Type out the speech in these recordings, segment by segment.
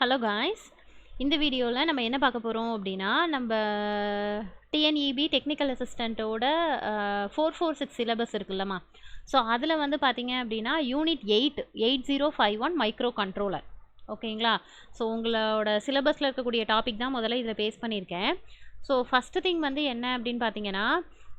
Hello guys, இந்த வீடியோவில் நம்ம என்ன பார்க்க போகிறோம் அப்படின்னா, நம்ம டிஎன்இபி டெக்னிக்கல் அசிஸ்டண்ட்டோட 446 சிலபஸ் இருக்குல்லம்மா. ஸோ அதில் வந்து பார்த்தீங்க அப்படின்னா யூனிட் 8051 மைக்ரோ கண்ட்ரோலர். ஓகேங்களா? ஸோ உங்களோட சிலபஸில் இருக்கக்கூடிய டாபிக் தான் முதல்ல இதில் பேஸ் பண்ணியிருக்கேன். ஸோ ஃபஸ்ட்டு திங் வந்து என்ன அப்படின்னு பார்த்தீங்கன்னா,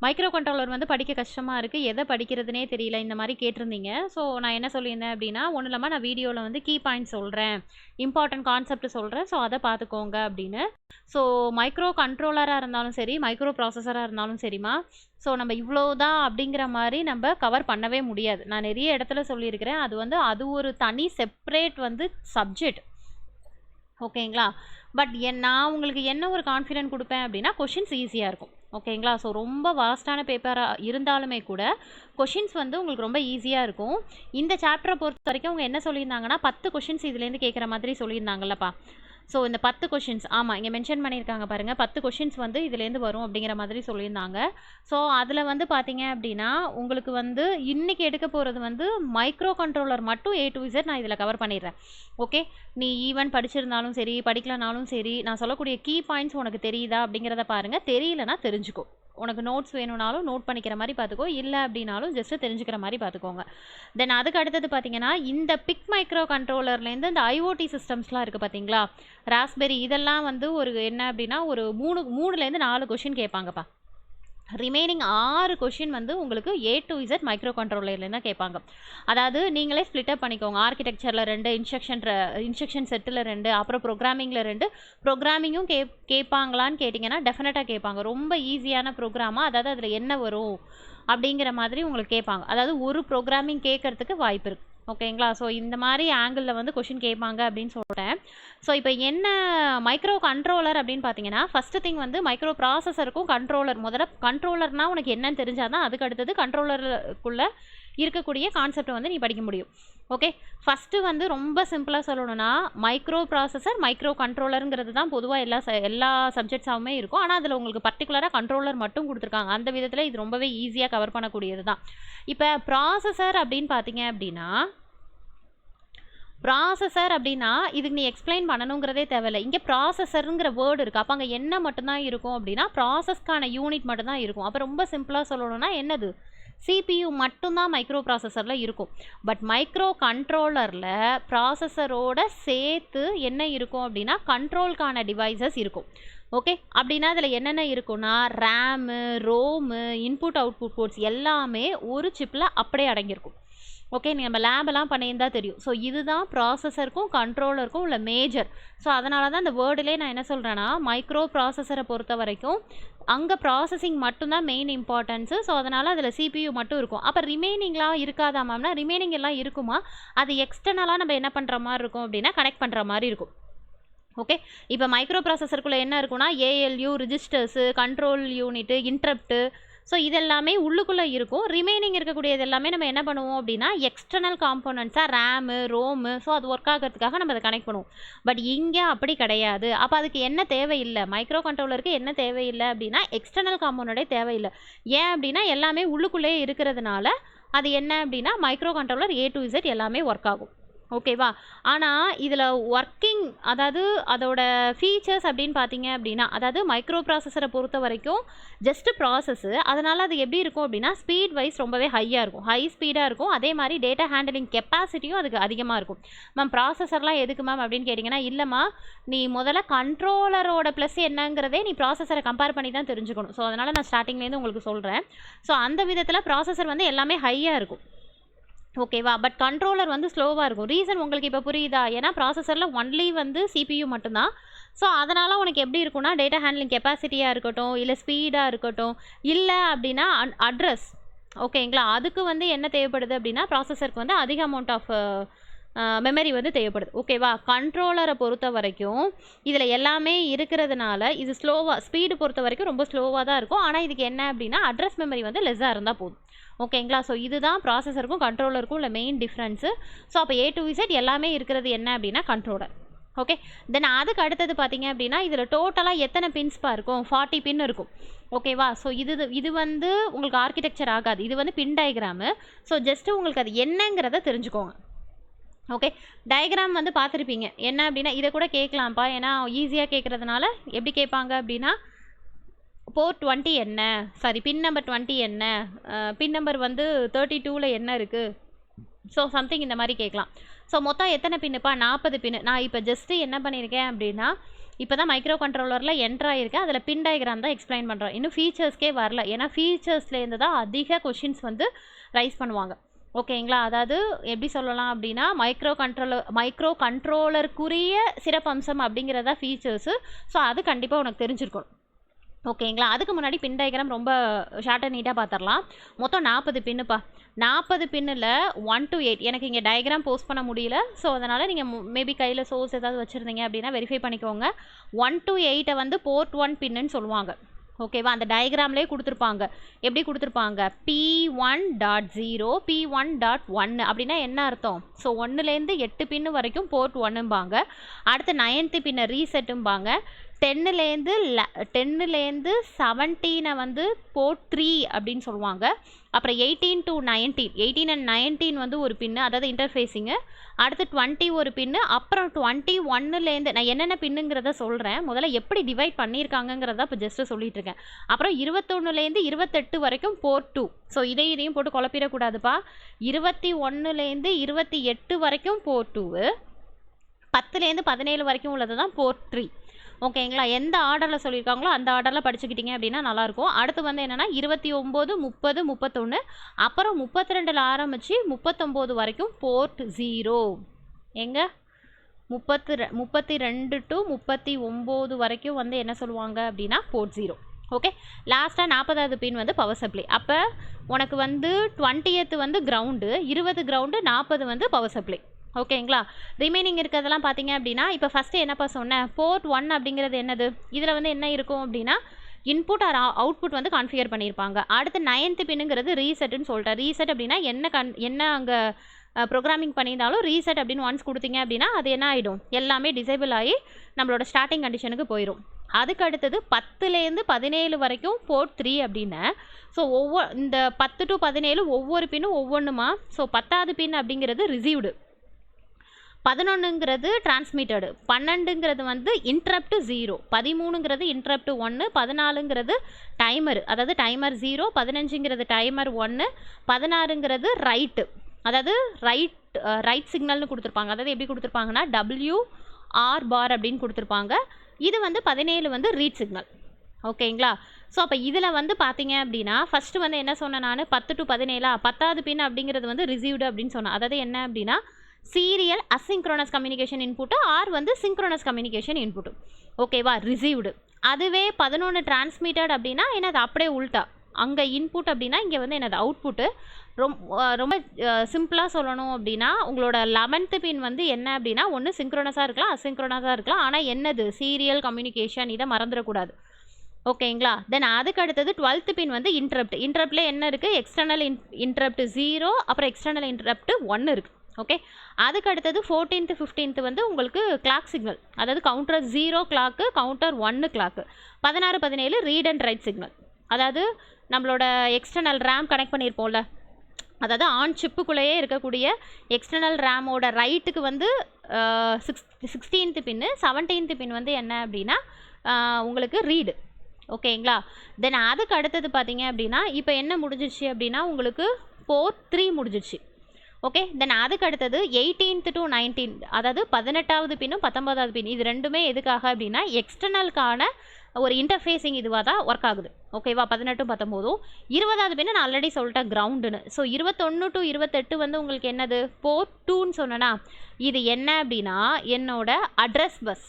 மைக்ரோ கண்ட்ரோலர் வந்து படிக்க கஷ்டமாக இருக்குது, எதை படிக்கிறதுனே தெரியல, இந்த மாதிரி கேட்டிருந்தீங்க. ஸோ நான் என்ன சொல்லியிருந்தேன் அப்படின்னா, ஒன்றும் இல்லாமல் நான் வீடியோவில் வந்து கீ பாயிண்ட் சொல்கிறேன், இம்பார்ட்டன்ட் கான்செப்ட் சொல்கிறேன், ஸோ அதை பார்த்துக்கோங்க அப்படின்னு. ஸோ மைக்ரோ கண்ட்ரோலராக இருந்தாலும் சரி, மைக்ரோ ப்ராசஸராக இருந்தாலும் சரிம்மா, ஸோ நம்ம இவ்வளோ தான் அப்படிங்கிற மாதிரி நம்ம கவர் பண்ணவே முடியாது. நான் நிறைய இடத்துல சொல்லியிருக்கிறேன், அது ஒரு தனி செப்பரேட் வந்து சப்ஜெக்ட். ஓகேங்களா? பட் நான் உங்களுக்கு என்ன ஒரு கான்ஃபிடென்ட் கொடுப்பேன் அப்படின்னா, கொஷின்ஸ் ஈஸியாக இருக்கும். ஓகேங்களா? ஸோ ரொம்ப வாஸ்டான பேப்பராக இருந்தாலுமே கூட கொஷின்ஸ் வந்து உங்களுக்கு ரொம்ப ஈஸியாக இருக்கும். இந்த சாப்டரை பொறுத்த வரைக்கும் அவங்க என்ன சொல்லியிருந்தாங்கன்னா, 10 கொஷின்ஸ் இதுலேருந்து கேட்குற மாதிரி சொல்லியிருந்தாங்கல்லப்பா. ஸோ இந்த 10 கொஷின்ஸ், ஆமாம் இங்கே மென்ஷன் பண்ணியிருக்காங்க பாருங்கள், 10 கொஷின்ஸ் வந்து இதுலேருந்து வரும் அப்படிங்கிற மாதிரி சொல்லியிருந்தாங்க. ஸோ அதில் வந்து பார்த்தீங்க அப்படின்னா, உங்களுக்கு வந்து இன்றைக்கி எடுக்க போகிறது வந்து மைக்ரோ கண்ட்ரோலர் மட்டும் A to Z நான் இதில் கவர் பண்ணிடுறேன். ஓகே, நீ ஈவன் படிச்சிருந்தாலும் சரி, படிக்கலனாலும் சரி, நான் சொல்லக்கூடிய கீ பாயிண்ட்ஸ் உனக்கு தெரியுதா அப்படிங்கிறத பாருங்கள். தெரியலனா தெரிஞ்சுக்கோ. உனக்கு நோட்ஸ் வேணும்னாலும் நோட் பண்ணிக்கிற மாதிரி பார்த்துக்கோ, இல்லை அப்படின்னாலும் ஜஸ்ட்டு தெரிஞ்சுக்கிற மாதிரி பார்த்துக்கோங்க. தென் அதுக்கு அடுத்தது பார்த்தீங்கன்னா, இந்த பிக் மைக்ரோ கண்ட்ரோலர்லேருந்து இந்த ஐஓடி சிஸ்டம்ஸ்லாம் இருக்குது பார்த்தீங்களா, ராஸ்பெரி, இதெல்லாம் வந்து ஒரு என்ன அப்படின்னா ஒரு 3லேருந்து 4 கொஷின் கேட்பாங்கப்பா. ரிமைனிங் 6 கொஷின் வந்து உங்களுக்கு A to Z மைக்ரோ கண்ட்ரோலர்லேருந்து தான் கேட்பாங்க. அதாவது நீங்களே ஸ்ப்ளிட்டப் பண்ணிக்கோங்க. ஆர்கிடெக்சரில் 2, இன்ஸ்ட்ரக்ஷன் செட்டில் 2, அப்புறம் ப்ரோக்ராமிங்கில் 2. ப்ரோக்ராமிங்கும் கேட்பாங்களான்னு கேட்டிங்கன்னா டெஃபினட்டாக கேட்பாங்க. ரொம்ப ஈஸியான ப்ரோக்ராமாக, அதாவது அதில் என்ன வரும் அப்படிங்கிற மாதிரி உங்களுக்கு கேட்பாங்க. அதாவது ஒரு ப்ரோக்ராமிங் கேட்குறதுக்கு வாய்ப்பு இருக்குது. ஓகேங்களா? ஸோ இந்த மாதிரி ஆங்கிளில் வந்து கொஷின் கேட்பாங்க அப்படின்னு சொல்கிறேன். ஸோ இப்போ என்ன மைக்ரோ கண்ட்ரோலர் அப்படின்னு பார்த்தீங்கன்னா, ஃபஸ்ட்டு திங் வந்து மைக்ரோ ப்ராசஸருக்கும் கண்ட்ரோலர். முதல்ல கண்ட்ரோலர்னால் உனக்கு என்னன்னு தெரிஞ்சால் தான் அதுக்கு அடுத்தது கண்ட்ரோலருக்குள்ளே இருக்கக்கூடிய கான்செப்டை வந்து நீ படிக்க முடியும். ஓகே, ஃபஸ்ட்டு வந்து ரொம்ப சிம்பிளாக சொல்லணும்னா, மைக்ரோ ப்ராசஸர் மைக்ரோ கண்ட்ரோலருங்கிறது தான் பொதுவாக எல்லா சப்ஜெக்ட்ஸாகவுமே இருக்கும். ஆனால் அதில் உங்களுக்கு பர்டிகுலராக கண்ட்ரோலர் மட்டும் கொடுத்துருக்காங்க. அந்த விதத்தில் இது ரொம்பவே ஈஸியாக கவர் பண்ணக்கூடியது தான். இப்போ ப்ராசஸர் அப்படின்னு பார்த்தீங்க அப்படின்னா, ப்ராசஸர் அப்படின்னா இதுக்கு நீ எக்ஸ்பிளைன் பண்ணணுங்கிறதே தேவையில்லை. இங்கே ப்ராசஸருங்கிற வேர்டு இருக்குது. அப்போ அங்கே என்ன மட்டும்தான் இருக்கும் அப்படின்னா, ப்ராசஸ்க்கான யூனிட் மட்டும்தான் இருக்கும். அப்போ ரொம்ப சிம்பிளாக சொல்லணும்னா என்னது, CPU மட்டும்தான் மைக்ரோ ப்ராசஸரில் இருக்கும். பட் மைக்ரோ கண்ட்ரோலரில் ப்ராசஸரோட சேர்த்து என்ன இருக்கும் அப்படின்னா, கண்ட்ரோல்கான டிவைசஸ் இருக்கும். ஓகே, அப்படின்னா அதில் என்னென்ன இருக்குன்னா, RAM, ROM, input output ports எல்லாமே ஒரு சிப்பில் அப்படியே அடங்கியிருக்கும். ஓகே, நம்ம லேபெல்லாம் பண்ணியிருந்தா தெரியும். ஸோ இதுதான் ப்ராசஸருக்கும் கண்ட்ரோலருக்கும் உள்ள மேஜர். ஸோ அதனால தான் இந்த வேர்டிலே நான் என்ன சொல்கிறேன்னா, மைக்ரோ ப்ராசஸரை பொறுத்த வரைக்கும் அங்கே ப்ராசஸிங் மட்டும்தான் மெயின் இம்பார்ட்டன்ஸு. ஸோ அதனால் அதில் CPU மட்டும் இருக்கும். அப்போ ரிமைனிங்லாம் இருக்காதா மேம்னா, ரிமைனிங் எல்லாம் இருக்குமா, அது எக்ஸ்டர்னலாக நம்ம என்ன பண்ணுற மாதிரி இருக்கும் அப்படின்னா, கனெக்ட் பண்ணுற மாதிரி இருக்கும். ஓகே, இப்போ மைக்ரோ ப்ராசஸருக்குள்ளே என்ன இருக்குன்னா, ALU, ரிஜிஸ்டர்ஸு, கண்ட்ரோல் யூனிட்டு, இன்ட்ரப்ட்டு, ஸோ இதெல்லாமே உள்ளுக்குள்ளே இருக்கும். ரிமைனிங் இருக்கக்கூடியது எல்லாமே நம்ம என்ன பண்ணுவோம் அப்படின்னா, எக்ஸ்டர்னல் காம்போனன்ட்ஸாக ரேமு, ரோமு, ஸோ அது ஒர்க் ஆகிறதுக்காக நம்ம அதை கனெக்ட் பண்ணுவோம். பட் இங்கே அப்படி கிடையாது. அப்போ அதுக்கு என்ன தேவையில்லை, மைக்ரோ கண்ட்ரோலருக்கு என்ன தேவையில்லை அப்படின்னா, எக்ஸ்டர்னல் காம்போனண்டே தேவையில்லை. ஏன் அப்படின்னா எல்லாமே உள்ளுக்குள்ளே இருக்கிறதுனால அது என்ன அப்படின்னா, micro controller A to Z எல்லாமே ஒர்க் ஆகும். ஓகேவா? ஆனால் இதில் ஒர்க்கிங், அதாவது அதோட ஃபீச்சர்ஸ் அப்படின்னு பார்த்தீங்க அப்படின்னா, அதாவது மைக்ரோ ப்ராசஸரை பொறுத்த வரைக்கும் ஜஸ்ட்டு ப்ராசஸ்ஸு. அதனால் அது எப்படி இருக்கும் அப்படின்னா, ஸ்பீட் வைஸ் ரொம்பவே ஹையாக இருக்கும், ஹை ஸ்பீடாக இருக்கும். அதே மாதிரி டேட்டா ஹேண்டலிங் கெப்பாசிட்டியும் அதுக்கு அதிகமாக இருக்கும். மேம் ப்ராசஸர்லாம் எதுக்கு மேம் அப்படின்னு கேட்டிங்கன்னா, இல்லைம்மா, நீ முதல்ல கண்ட்ரோலரோட ப்ளஸ் என்னங்கிறதே நீ ப்ராசஸரை கம்பேர் பண்ணி தான் தெரிஞ்சுக்கணும். ஸோ அதனால் நான் ஸ்டார்டிங்லேருந்து உங்களுக்கு சொல்கிறேன். ஸோ அந்த விதத்தில் ப்ராசஸர் வந்து எல்லாமே ஹையாக இருக்கும். ஓகேவா? பட் கண்ட்ரோலர் வந்து ஸ்லோவாக இருக்கும். ரீசன் உங்களுக்கு இப்போ புரியுதா? ஏன்னா ப்ராசஸரில் ஒன்லி வந்து CPU மட்டும்தான். ஸோ அதனால் உனக்கு எப்படி இருக்குன்னா, டேட்டா ஹேண்ட்லிங் கெப்பாசிட்டியாக இருக்கட்டும், இல்லை ஸ்பீடாக இருக்கட்டும், இல்லை அப்படின்னா அட்ரஸ், ஓகேங்களா, அதுக்கு வந்து என்ன தேவைப்படுது அப்படின்னா, ப்ராசஸருக்கு வந்து அதிக அமௌண்ட் ஆஃப் மெமரி வந்து தேவைப்படுது. ஓகேவா? கண்ட்ரோலரை பொறுத்த வரைக்கும் இதில் எல்லாமே இருக்கிறதுனால இது ஸ்பீடு பொறுத்த வரைக்கும் ரொம்ப ஸ்லோவாக தான் இருக்கும். ஆனால் இதுக்கு என்ன அப்படின்னா, அட்ரஸ் மெமரி வந்து லெஸ்ஸாக இருந்தால் போதும். ஓகேங்களா? ஸோ இதுதான் ப்ராசஸருக்கும் கண்ட்ரோலருக்கும் உள்ள மெயின் டிஃப்ரென்ஸு. ஸோ அப்போ A to Z எல்லாமே இருக்கிறது என்ன அப்படின்னா கண்ட்ரோலர். ஓகே, தென் அதுக்கு அடுத்தது பார்த்தீங்க அப்படின்னா, இதில் டோட்டலாக எத்தனை பின்ஸ்பா இருக்கும், 40 பின் இருக்கும். ஓகேவா? ஸோ இது வந்து உங்களுக்கு ஆர்கிடெக்சர் ஆகாது, இது வந்து பின் டயக்ராமு. ஸோ ஜஸ்ட்டு உங்களுக்கு அது என்னங்கிறத தெரிஞ்சுக்கோங்க. ஓகே, டயக்ராம் வந்து பார்த்துருப்பீங்க. என்ன அப்படின்னா இதை கூட கேட்கலாம்ப்பா, ஏன்னா ஈஸியாக கேட்குறதுனால. எப்படி கேட்பாங்க அப்படின்னா போர்ட் 20 என்ன, சாரி பின் நம்பர் 20 என்ன, பின் நம்பர் வந்து 32ல் என்ன இருக்குது, ஸோ சம்திங் இந்த மாதிரி கேட்கலாம். ஸோ மொத்தம் எத்தனை பின்னுப்பா? 40 பின்னு. நான் இப்போ ஜஸ்ட்டு என்ன பண்ணியிருக்கேன் அப்படின்னா, இப்போ தான் மைக்ரோ கண்ட்ரோலரில் என்ட்ரு ஆகிருக்கேன். அதில் பின் டயக்ராம் தான் எக்ஸ்பிளைன் பண்ணுறேன். இன்னும் ஃபீச்சர்ஸ்க்கே வரல, ஏன்னா ஃபீச்சர்ஸ்லேருந்து தான் அதிக கொஷின்ஸ் வந்து ரைஸ் பண்ணுவாங்க. ஓகேங்களா? அதாவது எப்படி சொல்லலாம் அப்படின்னா மைக்ரோ கண்ட்ரோலருக்குரிய சிறப்பம்சம் அப்படிங்கிறதா ஃபீச்சர்ஸு. ஸோ அது கண்டிப்பாக உனக்கு தெரிஞ்சிருக்கணும். ஓகேங்களா? அதுக்கு முன்னாடி பின் டயக்ராம் ரொம்ப ஷார்ட் அண்ட் நீட்டாக பார்த்துடலாம். மொத்தம் 40 பின்னுப்பா. 40 பின்னில் 1 to 8 எனக்கு இங்கே டயக்ராம் போஸ்ட் பண்ண முடியல. ஸோ அதனால் நீங்கள் மேபி கையில் சோர்ஸ் ஏதாவது வச்சுருந்தீங்க அப்படின்னா வெரிஃபை பண்ணிக்கோங்க. 1 to 8 வந்து போர்ட் 1 பின்னுன்னு சொல்லுவாங்க. ஓகேவா? அந்த டயக்ராம்லேயே கொடுத்துருப்பாங்க. எப்படி கொடுத்துருப்பாங்க? P1.0 P1.1 அப்படின்னா என்ன அர்த்தம்? ஸோ 1லேருந்து 8 பின்னு வரைக்கும் போர்ட் 1ம்பாங்க. அடுத்து 9th பின்னை ரீசெட்டும்பாங்க. 10லேருந்து 17 வந்து போர்ட் 3 அப்படின்னு சொல்லுவாங்க. அப்புறம் 18 to 19 18 and 19 வந்து ஒரு பின்னு, அதாவது இன்டர்ஃபேஸிங்கு. அடுத்து 20 ஒரு பின்னு. அப்புறம் 21லேருந்து நான் என்னென்ன பின்னுங்கிறத சொல்கிறேன். முதல்ல எப்படி டிவைட் பண்ணியிருக்காங்கங்கிறத இப்போ ஜஸ்ட்டு சொல்லிட்டு இருக்கேன். அப்புறம் 21லேருந்து 28 வரைக்கும் போர்ட் 2. ஸோ இதையும் போட்டு குழப்பிடக்கூடாதுப்பா. 21லேருந்து 28 வரைக்கும் போர்ட் 2, 10லேருந்து 17 வரைக்கும் உள்ளது தான் போர்ட் 3. ஓகேங்களா? எந்த ஆர்டரில் சொல்லியிருக்காங்களோ அந்த ஆர்டரில் படிச்சுக்கிட்டீங்க அப்படின்னா நல்லாயிருக்கும். அடுத்து வந்து என்னென்னா 29, 30, 31, அப்புறம் 32ல் ஆரம்பித்து 39 வரைக்கும் போர்ட் 0. எங்கே 32 to 39 வரைக்கும் வந்து என்ன சொல்லுவாங்க அப்படின்னா போர்ட் 0. ஓகே, லாஸ்ட்டாக 40வது பின் வந்து பவர் சப்ளை. அப்போ உனக்கு வந்து 20th வந்து கிரவுண்டு, 20 கிரவுண்டு, 40 வந்து பவர் சப்ளை. ஓகேங்களா? ரிமைனிங் இருக்கிறதெல்லாம் பார்த்தீங்க அப்படின்னா இப்போ ஃபஸ்ட்டு என்னப்பா சொன்னேன், போர்ட் 1 அப்படிங்கிறது என்னது, இதில் வந்து என்ன இருக்கும் அப்படின்னா இன்புட் ஆர் அவுட்புட் வந்து கான்ஃபிகர் பண்ணியிருப்பாங்க. அடுத்து 9th பின்னுங்கிறது ரீசெட்டுன்னு சொல்லிட்டேன். ரீசெட் அப்படின்னா என்ன அங்கே ப்ரோக்ராமிங் பண்ணியிருந்தாலும் ரீசெட் அப்படின்னு ஒன்ஸ் கொடுத்தீங்க அப்படின்னா அது என்ன ஆகிடும், எல்லாமே டிசேபிள் ஆகி நம்மளோட ஸ்டார்டிங் கண்டிஷனுக்கு போயிடும். அதுக்கு அடுத்தது 10லேருந்து 17 வரைக்கும் போர்ட் 3 அப்படின்னு. ஸோ இந்த 10 to 17 ஒவ்வொரு பின்னும் ஒவ்வொன்றுமா. ஸோ 10வது பின் அப்படிங்கிறது ரிசீவ்டு, 11ங்கிறது டிரான்ஸ்மிட்டடு, 12ங்கிறது வந்து இன்ட்ரப்ட் 0, 13ங்கிறது இன்ட்ரப்ட் 1, 14ங்கிறது டைமர், அதாவது டைமர் 0, 15ங்கிறது டைமர் 1, 16ங்கிறது ரைட்டு, அதாவது ரைட் சிக்னல்னு கொடுத்துருப்பாங்க. அதாவது எப்படி கொடுத்துருப்பாங்கன்னா WR பார் அப்படின்னு கொடுத்துருப்பாங்க. இது வந்து 17 வந்து ரீட் சிக்னல். ஓகேங்களா? ஸோ அப்போ இதில் வந்து பார்த்தீங்க அப்படின்னா ஃபஸ்ட்டு வந்து என்ன சொன்னேன் நான், 10 to 17 10வது பின் அப்படிங்கிறது வந்து ரிசீவ்டு அப்படின்னு சொன்னேன். அதாவது என்ன அப்படின்னா serial asynchronous communication input, or வந்து சிங்க்ரோனஸ் கம்யூனிகேஷன் இன்புட்டு. ஓகேவா? ரிசீவ்டு. அதுவே 11 டிரான்ஸ்மிட்டட் அப்படின்னா என்னது, அப்படியே உல்ட்டா. அங்கே இன்புட் அப்படின்னா இங்கே வந்து என்னது அவுட்புட்டு. ரொம்ப சிம்பிளாக சொல்லணும் அப்படின்னா உங்களோட 11th பின் வந்து என்ன அப்படின்னா ஒன்று சிங்க்ரோனஸாக இருக்கலாம், அசிங்க்ரோனஸாக இருக்கலாம். ஆனால் என்னது சீரியல் கம்யூனிகேஷன், இதை மறந்துடக்கூடாது. ஓகேங்களா? தென் அதுக்கு அடுத்தது 12th பின் வந்து இன்ட்ரப்டில் என்ன இருக்குது, எக்ஸ்டர்னல் இன்ட்ரப்ட் 0, அப்புறம் எக்ஸ்டர்னல் இன்ட்ரப்ட் 1 இருக்குது. ஓகே, அதுக்கு அடுத்தது 14th 15th வந்து உங்களுக்கு கிளாக் சிக்னல், அதாவது counter 0 clock, counter 1 clock. 16 17 read and write signal, அதாவது நம்மளோட எக்ஸ்டர்னல் ரேம் கனெக்ட் பண்ணியிருப்போம்ல, அதாவது ஆன் சிப்புக்குள்ளேயே இருக்கக்கூடிய எக்ஸ்டர்னல் ரேமோட ரைட்டுக்கு வந்து 16th பின்னு, 17th பின் வந்து என்ன அப்படின்னா உங்களுக்கு ரீடு. ஓகேங்களா? தென் அதுக்கு அடுத்தது பார்த்தீங்க அப்படின்னா இப்போ என்ன முடிஞ்சிச்சு அப்படின்னா உங்களுக்கு போர்ட் 3 முடிஞ்சிச்சு. ஓகே, தென் அதுக்கு அடுத்தது 18th to 19, அதாவது 18வது பின்னும் 19வது பின், இது ரெண்டுமே எதுக்காக அப்படின்னா எக்ஸ்டர்னலுக்கான ஒரு இன்டர்ஃபேஸிங் இதுவாக தான் ஒர்க் ஆகுது. ஓகேவா? 18 19. 20வது பின்னு நான் ஆல்ரெடி சொல்லிட்டேன் கிரவுண்டுன்னு. ஸோ 21 to 28 வந்து உங்களுக்கு என்னது போர்ட் 2ன்னு சொன்னேன்னா, இது என்ன அப்படின்னா என்னோட அட்ரஸ் பஸ்.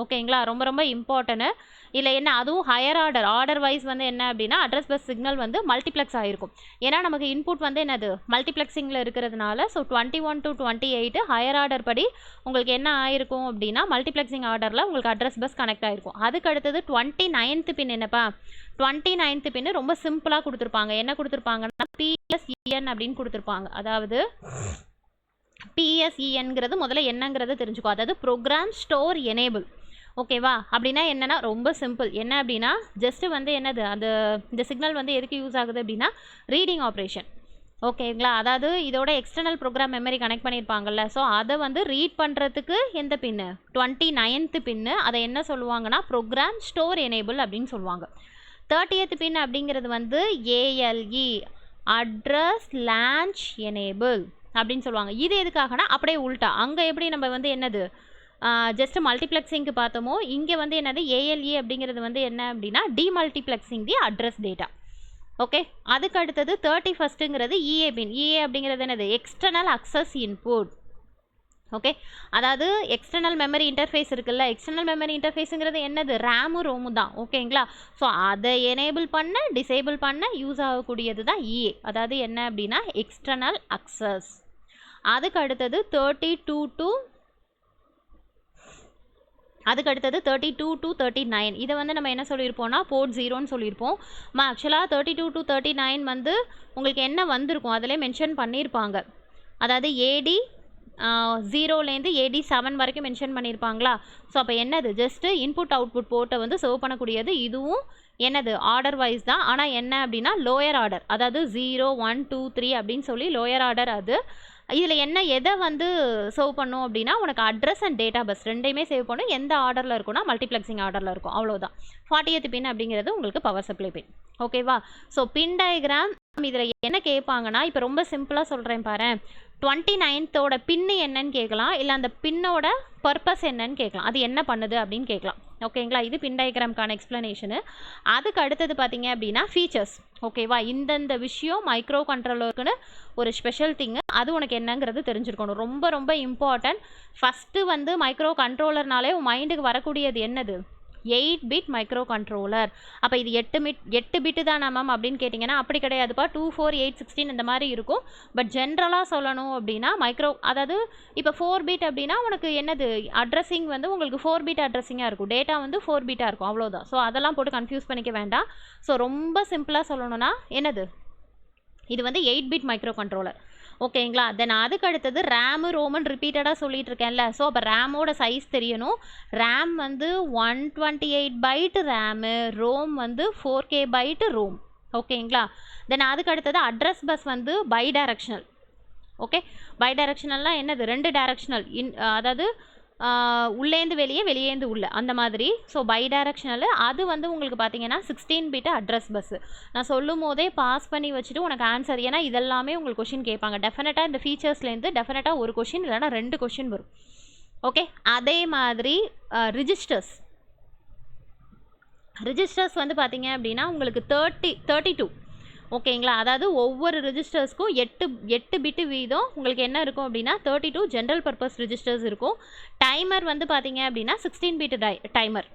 ஓகேங்களா? ரொம்ப ரொம்ப இம்பார்ட்டன்ட்டு. இல்லை என்ன, அதுவும் ஹையர் ஆர்டர் வைஸ் வந்து என்ன அப்படின்னா அட்ரஸ் பஸ் சிக்னல் வந்து மல்டிப்ளெக்ஸ் ஆகிருக்கும். ஏன்னா நமக்கு இன்புட் வந்து என்னது மல்டிப்ளெக்ஸிங்கில் இருக்கிறதுனால. ஸோ 21 to 28 ஹையர் ஆர்டர் படி உங்களுக்கு என்ன ஆயிருக்கும் அப்படின்னா மல்டிப்ளெக்ஸிங் ஆர்டரில் உங்களுக்கு அட்ரஸ் பஸ் கனெக்ட் ஆகிருக்கும். அதுக்கு அடுத்தது 29th பின் என்னப்பா, 29th பின் ரொம்ப சிம்பிளாக கொடுத்துருப்பாங்க. என்ன கொடுத்துருப்பாங்கன்னா PSEN அப்படின்னு கொடுத்துருப்பாங்க. அதாவது PSENங்கிறது முதல்ல என்னங்கிறத தெரிஞ்சுக்கோ, அதாவது ப்ரோக்ராம் ஸ்டோர் எனேபிள். ஓகேவா? அப்படின்னா என்னென்னா ரொம்ப சிம்பிள். என்ன அப்படின்னா ஜஸ்ட்டு வந்து என்னது இந்த சிக்னல் வந்து எதுக்கு யூஸ் ஆகுது அப்படின்னா ரீடிங் ஆப்ரேஷன். ஓகேங்களா? அதாவது இதோட எக்ஸ்டர்னல் ப்ரோக்ராம் மெமரி கனெக்ட் பண்ணியிருப்பாங்கல்ல, ஸோ அதை வந்து ரீட் பண்ணுறதுக்கு எந்த பின்னு 29th பின்னு, அதை என்ன சொல்லுவாங்கன்னா ப்ரோக்ராம் ஸ்டோர் எனேபிள் அப்படின்னு சொல்லுவாங்க. 30th பின் அப்படிங்கிறது வந்து ALE அட்ரஸ் லான்ச் எனேபிள் அப்படின்னு சொல்லுவாங்க. இது எதுக்காகனா அப்படியே உல்ட்டா, அங்கே எப்படி நம்ம வந்து என்னது ஜஸ்ட் மல்டிப்ளெக்ஸிங்க்கு பார்த்தோமோ, இங்கே வந்து என்னது ALE அப்படிங்கிறது வந்து என்ன அப்படின்னா டிமல்டிப்ளெக்ஸிங் தி அட்ரஸ் டேட்டா. ஓகே, அதுக்கு அடுத்தது 31ங்கிறது EA பின். EA அப்படிங்கிறது என்னது எக்ஸ்டர்னல் அக்சஸ் இன்புட். ஓகே, அதாவது எக்ஸ்டர்னல் மெமரி இன்டர்ஃபேஸ் இருக்குல்ல, எக்ஸ்டர்னல் மெமரி இன்டர்ஃபேஸுங்கிறது என்னது ரேமு ரோமு தான். ஓகேங்களா? ஸோ அதை எனேபிள் பண்ண டிசேபிள் பண்ண யூஸ் ஆகக்கூடியது தான் EA, அதாவது என்ன அப்படின்னா எக்ஸ்டர்னல் அக்சஸ். அதுக்கு அடுத்தது 32 to 39. இதை வந்து நம்ம என்ன சொல்லியிருப்போம்னா போர்ட் 0ன்னு சொல்லியிருப்போம். ஆக்சுவலாக 32 to 39 வந்து உங்களுக்கு என்ன வந்திருக்கும் அதிலே மென்ஷன் பண்ணியிருப்பாங்க. அதாவது AD 0லேருந்து AD 7 வரைக்கும் மென்ஷன் பண்ணியிருப்பாங்களா? ஸோ அப்போ என்னது ஜஸ்ட்டு இன்புட் அவுட்புட் போர்ட்டை வந்து சர்வ் பண்ணக்கூடியது. இதுவும் என்னது ஆர்டர் வைஸ் தான், ஆனால் என்ன அப்படின்னா லோயர் ஆர்டர், அதாவது 0 1 2 3 அப்படின்னு சொல்லி லோயர் ஆர்டர். அது இதில் என்ன எதை வந்து சர்வ் பண்ணும் அப்படின்னா உனக்கு அட்ரஸ் அண்ட் டேட்டா பஸ் ரெண்டையுமே சேவ் பண்ணும். எந்த ஆர்டரில் இருக்கும்னா மல்டிப்ளெக்ஸிங் ஆர்டரில் இருக்கும், அவ்வளோதான். 40th பின் அப்படிங்கிறது உங்களுக்கு பவர் சப்ளை பின். ஓகேவா? ஸோ பின் டயக்ராம் இதில் என்ன கேட்பாங்கன்னா, இப்போ ரொம்ப சிம்பிளாக சொல்கிறேன் பாரு, 29th பின்னு என்னன்னு கேட்கலாம், இல்லை அந்த பின்னோட பர்பஸ் என்னன்னு கேட்கலாம், அது என்ன பண்ணுது அப்படின்னு கேட்கலாம். ஓகேங்களா? இது பின் டயக்ராம்க்கான எக்ஸ்ப்ளனேஷனு. அதுக்கு அடுத்தது பார்த்தீங்க அப்படின்னா ஃபீச்சர்ஸ். ஓகேவா? இந்தந்த விஷயம் மைக்ரோ கண்ட்ரோலருக்குன்னு ஒரு ஸ்பெஷல் திங்கு, அது உனக்கு என்னங்கிறது தெரிஞ்சிருக்கணும். ரொம்ப ரொம்ப இம்பார்ட்டன்ட். ஃபஸ்ட்டு வந்து மைக்ரோ கண்ட்ரோலர்னாலே உன் மைண்டுக்கு வரக்கூடியது என்னது 8-bit மைக்ரோ கண்ட்ரோலர். அப்போ இது 8 பிட்டு தானா மேம் அப்படின்னு கேட்டிங்கன்னா அப்படி கிடையாதுப்பா. 2 4 8 16 இந்த மாதிரி இருக்கும். பட் ஜென்ரலாக சொல்லணும் அப்படின்னா அதாவது இப்போ 4 பிட் அப்படின்னா உனக்கு என்னது அட்ரஸிங் வந்து உங்களுக்கு 4 பிட் அட்ரஸிங்காக இருக்கும், டேட்டா வந்து 4 பிட்டாக இருக்கும், அவ்வளோதான். ஸோ அதெல்லாம் போட்டு கன்ஃபியூஸ் பண்ணிக்க வேண்டாம். ஸோ ரொம்ப சிம்பிளாக சொல்லணும்னா என்னது இது வந்து 8-bit மைக்ரோ கண்ட்ரோலர். ஓகேங்களா? தென் அதுக்கு அடுத்தது ரேமு ரோமன் ரிப்பீட்டடாக சொல்லிட்டு இருக்கேன்ல. ஸோ அப்போ ரேமோட சைஸ் தெரியணும். ரேம் வந்து 128 பைட்டு ரேமு, ரோம் வந்து 4K பைட்டு ரோம். ஓகேங்களா? தென் அதுக்கு அடுத்தது அட்ரஸ் பஸ் வந்து பை டைரக்ஷனல். ஓகே, பை டைரக்ஷனல்னால் என்னது 2 டைரக்ஷனல், அதாவது உள்ளேந்து வெளியே வெளியேந்து உள்ள அந்த மாதிரி. ஸோ பை டைரக்ஷனல் அது வந்து உங்களுக்கு பார்த்தீங்கன்னா 16-bit அட்ரஸ் பஸ்ஸு. நான் சொல்லும் போதே பாஸ் பண்ணி வச்சுட்டு உனக்கு ஆன்சர், ஏன்னா இதெல்லாமே உங்களுக்கு கொஷின் கேட்பாங்க. டெஃபினட்டாக இந்த ஃபீச்சர்ஸ்லேருந்து டெஃபினட்டாக ஒரு கொஷின் இல்லைனா 2 கொஷின் வரும். ஓகே, அதே மாதிரி ரிஜிஸ்டர்ஸ் வந்து பார்த்தீங்க அப்படின்னா உங்களுக்கு 32. ஓகேங்களா? அதாவது ஒவ்வொரு ரிஜிஸ்டர்ஸ்க்கும் 8 பிட்டு வீதம் உங்களுக்கு என்ன இருக்கும் அப்படின்னா 32 ஜென்ரல் பர்பஸ் ரிஜிஸ்டர்ஸ் இருக்கும். டைமர் வந்து பார்த்தீங்க அப்படின்னா 16-bit டைமர்.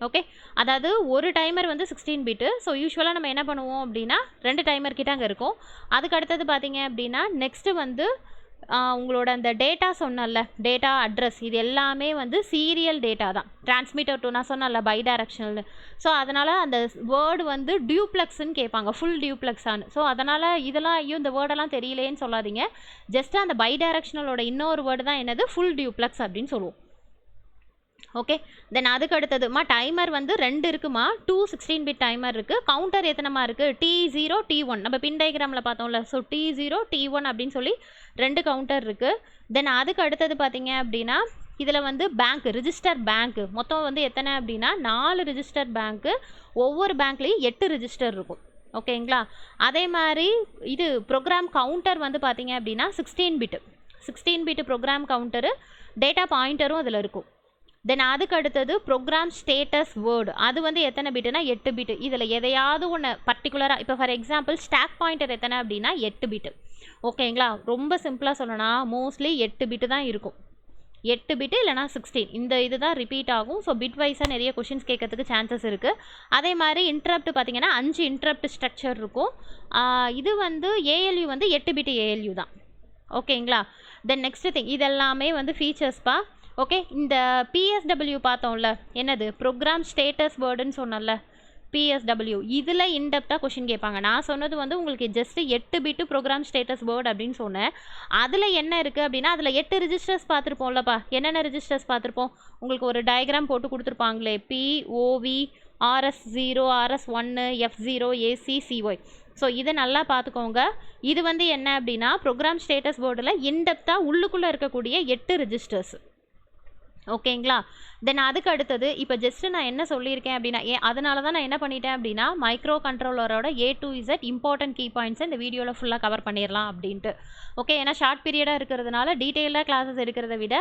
ஓகே, அதாவது ஒரு டைமர் வந்து 16 பிட்டு. ஸோ யூஸ்வலாக நம்ம என்ன பண்ணுவோம் அப்படின்னா 2 டைமர் கிட்ட அங்கே இருக்கும். அதுக்கு அடுத்தது பார்த்தீங்க அப்படின்னா நெக்ஸ்ட்டு வந்து உங்களோட அந்த டேட்டா சொன்னல, டேட்டா அட்ரஸ், இது எல்லாமே வந்து சீரியல் டேட்டா தான். டிரான்ஸ்மிட்டர் டு நான் சொன்னல பை டைரக்ஷனல்னு. ஸோ அதனால் அந்த வேர்டு வந்து டியூப்ளெக்ஸ்ன்னு கேட்பாங்க, ஃபுல் டியூப்ளெக்ஸானு. ஸோ அதனால் இதெல்லாம் ஐயோ இந்த வேர்டெல்லாம் தெரியலேன்னு சொல்லாதீங்க. ஜஸ்ட் அந்த பை டைரக்ஷனலோட இன்னொரு வேர்டு தான் என்னது ஃபுல் டியூப்ளெக்ஸ் அப்படின்னு சொல்லுவோம். ஓகே, தென் அதுக்கு அடுத்ததுமா டைமர் வந்து 2 இருக்குமா, 2 16-bit டைமர் இருக்குது. கவுண்டர் எத்தனைமா இருக்குது, T0 T1. நம்ம பின் டயக்ராமில் பார்த்தோம்ல. ஸோ T0 T1 அப்படின்னு சொல்லி 2 கவுண்டர் இருக்குது. தென் அதுக்கு அடுத்தது பார்த்தீங்க அப்படின்னா இதில் வந்து ரிஜிஸ்டர் பேங்க்கு மொத்தம் வந்து எத்தனை அப்படின்னா 4 ரிஜிஸ்டர் பேங்க்கு. ஒவ்வொரு பேங்க்லேயும் 8 ரிஜிஸ்டர் இருக்கும். ஓகேங்களா? அதே மாதிரி இது ப்ரோக்ராம் கவுண்டர் வந்து பார்த்தீங்க அப்படின்னா 16-bit ப்ரோக்ராம் கவுண்டரு, டேட்டா பாயிண்டரும் அதில் இருக்கும். தென் அதுக்கு அடுத்தது ப்ரோக்ராம் ஸ்டேட்டஸ் வேர்டு, அது வந்து எத்தனை பிட்டுனா 8 பிட்டு. இதில் எதையாவது ஒன்று பர்டிகுலராக, இப்போ ஃபார் எக்ஸாம்பிள் ஸ்டாக் பாயிண்டர் எத்தனை அப்படின்னா 8 பிட்டு. ஓகேங்களா? ரொம்ப சிம்பிளாக சொல்லணும்னா மோஸ்ட்லி 8 பிட்டு தான் இருக்கும். 8 பிட்டு இல்லைனா 16, இந்த இது தான் ரிப்பீட் ஆகும். ஸோ பிட் வைஸாக நிறைய கொஷின்ஸ் கேட்கறதுக்கு சான்சஸ் இருக்குது. அதே மாதிரி இன்ட்ரப்ட் பார்த்தீங்கன்னா 5 இன்ட்ரப்ட் ஸ்ட்ரக்சர் இருக்கும். இது வந்து ALU வந்து 8 பிட்டு ALU தான். ஓகேங்களா? தென் நெக்ஸ்ட் திங், இதெல்லாமே வந்து ஃபீச்சர்ஸ்ப்பா. ஓகே, இந்த PSW பார்த்தோம்ல, என்னது ப்ரோக்ராம் ஸ்டேட்டஸ் வேர்டுன்னு சொன்னல, PSW, இதில் இன்டெப்த்தாக கொஷின் கேட்பாங்க. நான் சொன்னது வந்து உங்களுக்கு ஜஸ்ட் 8 பிட்டு ப்ரோக்ராம் ஸ்டேட்டஸ் வேர்டு அப்படின்னு சொன்னேன். அதில் என்ன இருக்குது அப்படின்னா அதில் 8 ரிஜிஸ்டர்ஸ் பார்த்துருப்போம்லப்பா. என்னென்ன ரிஜிஸ்டர்ஸ் பார்த்துருப்போம், உங்களுக்கு ஒரு டயக்ராம் போட்டு கொடுத்துருப்பாங்களே, POV RS0 RS1 F0 AC CY. So இதை நல்லா பார்த்துக்கோங்க. இது வந்து என்ன அப்படின்னா ப்ரோக்ராம் ஸ்டேட்டஸ் போர்டில் இன்டெப்த்தாக உள்ளுக்குள்ளே இருக்கக்கூடிய 8 ரெஜிஸ்டர்ஸ். ஓகேங்களா. தென் அதுக்கு அடுத்தது இப்போ ஜஸ்ட்டு நான் என்ன சொல்லியிருக்கேன் அப்படின்னா அதனால தான் நான் என்ன பண்ணிட்டேன் அப்படின்னா மைக்ரோ கண்ட்ரோலரோட A to Z important key பாயிண்ட்ஸை இந்த வீடியோவில் ஃபுல்லாக கவர் பண்ணிடலாம் அப்படின்ட்டு. ஓகே, ஏன்னா ஷார்ட் பீரியடாக இருக்கிறதுனால டீட்டெயிலாக கிளாஸஸ் எடுக்கிறத விட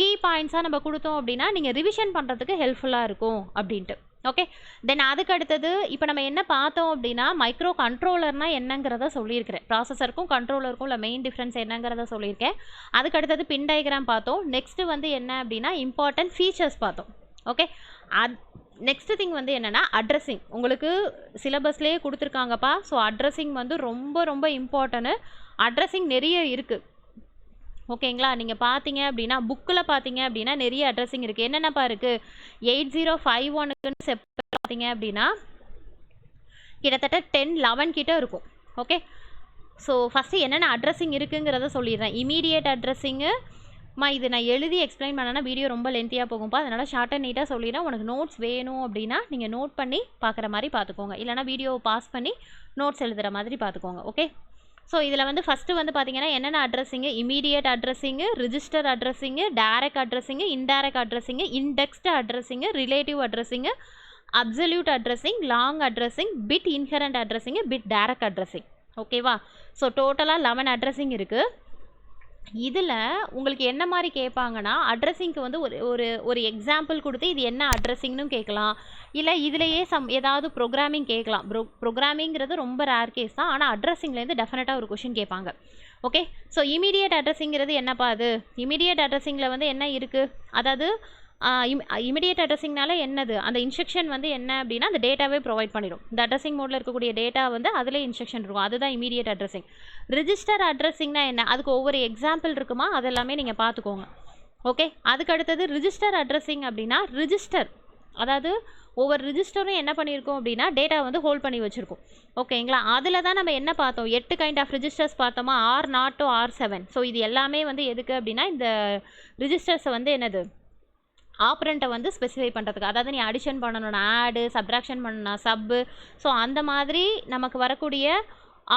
கீ பாயிண்ட்ஸாக நம்ம கொடுத்தோம் அப்படின்னா நீங்கள் ரிவிஷன் பண்ணுறதுக்கு ஹெல்ப்ஃபுல்லாக இருக்கும் அப்படின்ட்டு. ஓகே, தென் அதுக்கு அடுத்தது இப்போ நம்ம என்ன பார்த்தோம் அப்படின்னா மைக்ரோ கண்ட்ரோலர்னா என்னங்கிறத சொல்லியிருக்கிறேன். ப்ராசஸருக்கும் கண்ட்ரோலருக்கும் உள்ள மெயின் டிஃப்ரென்ஸ் என்னங்கிறத சொல்லியிருக்கேன். அதுக்கு அடுத்தது பின் டயக்ராம் பார்த்தோம். நெக்ஸ்ட்டு வந்து என்ன அப்படின்னா இம்பார்ட்டன்ட் ஃபீச்சர்ஸ் பார்த்தோம். ஓகே, நெக்ஸ்ட் திங் வந்து என்னென்னா அட்ரஸிங். உங்களுக்கு சிலபஸ்லேயே கொடுத்துருக்காங்கப்பா. ஸோ அட்ரஸிங் வந்து ரொம்ப ரொம்ப இம்பார்ட்டன்ட்டு. அட்ரஸிங் நிறைய இருக்குது. ஓகேங்களா. நீங்கள் பார்த்தீங்க அப்படின்னா புக்கில் பார்த்தீங்க அப்படின்னா நிறைய அட்ரஸிங் இருக்குது. என்னென்னப்பா இருக்குது? 8051க்குன்னு செப்பரேட் பார்த்தீங்க அப்படின்னா கிட்டத்தட்ட 10-11 கிட்ட இருக்கும். ஓகே, ஸோ ஃபஸ்ட்டு என்னென்ன அட்ரஸிங் இருக்குங்கிறத சொல்லிடுறேன். இமீடியட் அட்ரஸிங்கு இது நான் எழுதி எக்ஸ்பிளைன் பண்ணேன்னா வீடியோ ரொம்ப லென்த்தியாக போகும்ப்பா. அதனால் ஷார்ட் அண்ட் நீட்டாக சொல்லிடுறேன். உனக்கு நோட்ஸ் வேணும் அப்படின்னா நீங்கள் நோட் பண்ணி பார்க்குற மாதிரி பார்த்துக்கோங்க. இல்லைனா வீடியோவை பாஸ் பண்ணி நோட்ஸ் எழுதுகிற மாதிரி பார்த்துக்கோங்க. ஓகே, ஸோ இதில் வந்து ஃபஸ்ட்டு வந்து பார்த்தீங்கன்னா என்னென்ன addressing? Immediate addressing, register addressing, direct addressing, indirect addressing, indexed addressing, relative addressing, absolute addressing, long addressing, bit inherent addressing, bit direct addressing. ஓகேவா. ஸோ டோட்டலாக 11 அட்ரஸிங் இருக்குது. இதில் உங்களுக்கு என்ன மாதிரி கேட்பாங்கன்னா அட்ரஸிங்க்கு வந்து ஒரு எக்ஸாம்பிள் கொடுத்து இது என்ன அட்ரஸிங்னு கேட்கலாம். இல்லை இதுலேயே ஏதாவது ப்ரோக்ராமிங் கேட்கலாம். ப்ரோக்ராமிங்கிறது ரொம்ப ரேர் கேஸ் தான். ஆனால் அட்ரஸிங்லேருந்து டெஃபினட்டாக ஒரு கொஷின் கேட்பாங்க. ஓகே, ஸோ இமீடியட் அட்ரஸிங்கிறது என்னப்பா அது? இமீடியட் அட்ரஸிங்கில் வந்து என்ன இருக்குது? அதாவது இமிடியேட் அட்ரஸிங்னால என்னது? அந்த இன்ஸ்ட்ரக்ஷன் வந்து என்ன அப்படின்னா அந்த டேட்டாவே ப்ரொவைட் பண்ணிடும். இந்த அட்ரஸிங் மோடில் இருக்கக்கூடிய டேட்டா வந்து அதிலே இன்ஸ்ட்ரக்ஷன் இருக்கும். அதுதான் இமீடியட் அட்ரஸிங். ரிஜிஸ்டர் அட்ரஸிங்னா என்ன? அதுக்கு ஒவ்வொரு எக்ஸாம்பிள் இருக்குமா, அதெல்லாமே நீங்கள் பார்த்துக்கோங்க. ஓகே, அதுக்கு அடுத்தது ரிஜிஸ்டர் அட்ரஸிங் அப்படின்னா ரிஜிஸ்டர், அதாவது ஒவ்வொரு ரிஜிஸ்டரும் என்ன பண்ணியிருக்கோம் அப்படின்னா டேட்டா வந்து ஹோல்ட் பண்ணி வச்சுருக்கோம். ஓகேங்களா. அதில் தான் நம்ம என்ன பார்த்தோம்? 8 கைண்ட் ஆஃப் ரிஜிஸ்டர்ஸ் பார்த்தோமா, R0 to R7. ஸோ இது எல்லாமே வந்து எதுக்கு அப்படின்னா இந்த ரிஜிஸ்டர்ஸை வந்து என்னது ஆப்ரண்ட்டை வந்து ஸ்பெசிஃபை பண்ணுறதுக்கு. அதாவது நீ அடிஷன் பண்ணணும்னா ஆடு, சப்ராக்ஷன் பண்ணணும்னா சப்பு. ஸோ அந்த மாதிரி நமக்கு வரக்கூடிய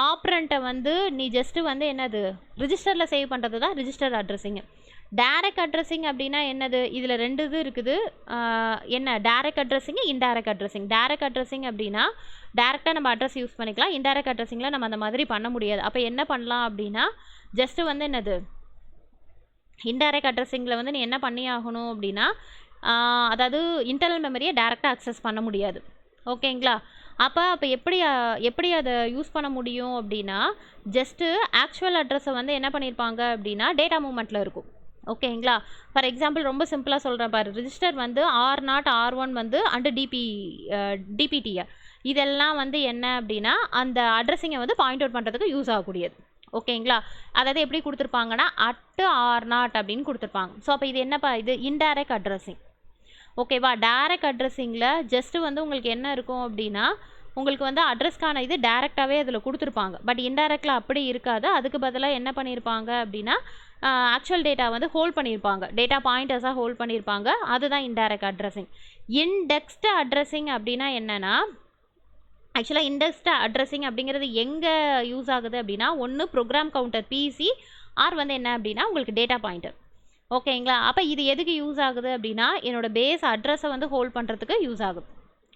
ஆப்ரண்ட்டை வந்து நீ ஜஸ்ட்டு வந்து என்னது ரிஜிஸ்டரில் சேவ் பண்ணுறது தான் ரிஜிஸ்டர் அட்ரஸிங்கு. டைரக்ட் அட்ரஸிங் அப்படின்னா என்னது? இதில் 2 இது இருக்குது. என்ன? Direct addressing, indirect addressing. Direct addressing அப்படின்னா டேரெக்டாக நம்ம அட்ரஸ் யூஸ் பண்ணிக்கலாம். இன்டைரக்ட் அட்ரஸிங்கில் நம்ம அந்த மாதிரி பண்ண முடியாது. அப்போ என்ன பண்ணலாம் அப்படின்னா ஜஸ்ட்டு வந்து என்னது இன்டைரக்ட் அட்ரஸிங்கில் வந்து நீ என்ன பண்ணி ஆகணும் அப்படின்னா அதாவது இன்டர்னல் மெமரியை டேரெக்டாக அக்சஸ் பண்ண முடியாது. ஓகேங்களா. அப்போ எப்படி அதை யூஸ் பண்ண முடியும் அப்படின்னா ஜஸ்ட்டு ஆக்சுவல் அட்ரஸை வந்து என்ன பண்ணியிருப்பாங்க அப்படின்னா டேட்டா மூவ்மெண்ட்டில் இருக்கும். ஓகேங்களா. ஃபார் எக்ஸாம்பிள் ரொம்ப சிம்பிளாக சொல்கிறேன் பாரு. ரிஜிஸ்டர் வந்து R0 R1 வந்து அண்டு டிபிடியை இதெல்லாம் வந்து என்ன அப்படின்னா அந்த அட்ரஸிங்கை வந்து பாயிண்ட் அவுட் பண்ணுறதுக்கு யூஸ் ஆகக்கூடியது. ஓகேங்களா. அதாவது எப்படி கொடுத்துருப்பாங்கன்னா @R0 அப்படின்னு கொடுத்துருப்பாங்க. ஸோ அப்போ இது என்னப்பா? இது இன்டைரக்ட் அட்ரஸிங். ஓகேவா. டைரக்ட் அட்ரஸிங்கில் ஜஸ்ட்டு வந்து உங்களுக்கு என்ன இருக்கும் அப்படின்னா உங்களுக்கு வந்து அட்ரஸ்க்கான இது டேரெக்டாகவே அதில் கொடுத்துருப்பாங்க. பட் இன்டைரக்டில் அப்படி இருக்காது. அதுக்கு பதிலாக என்ன பண்ணியிருப்பாங்க அப்படின்னா ஆக்சுவல் டேட்டா வந்து ஹோல்ட் பண்ணியிருப்பாங்க. டேட்டா பாயிண்டர்ஸாக ஹோல்ட் பண்ணியிருப்பாங்க. அதுதான் இன்டைரக்ட் அட்ரஸிங். இன்டெக்ஸ்டு அட்ரஸிங் அப்படின்னா என்னென்னா ஆக்சுவலாக இண்டெக்ஸ்டு அட்ரஸிங் அப்படிங்கிறது எங்கே யூஸ் ஆகுது அப்படின்னா ஒன்று ப்ரோக்ராம் கவுண்டர் பிசி ஆர் வந்து என்ன அப்படின்னா உங்களுக்கு டேட்டா பாயிண்டர். ஓகேங்களா. அப்போ இது எதுக்கு யூஸ் ஆகுது அப்படின்னா என்னோடய பேஸ் அட்ரஸை வந்து ஹோல்ட் பண்ணுறதுக்கு யூஸ் ஆகுது.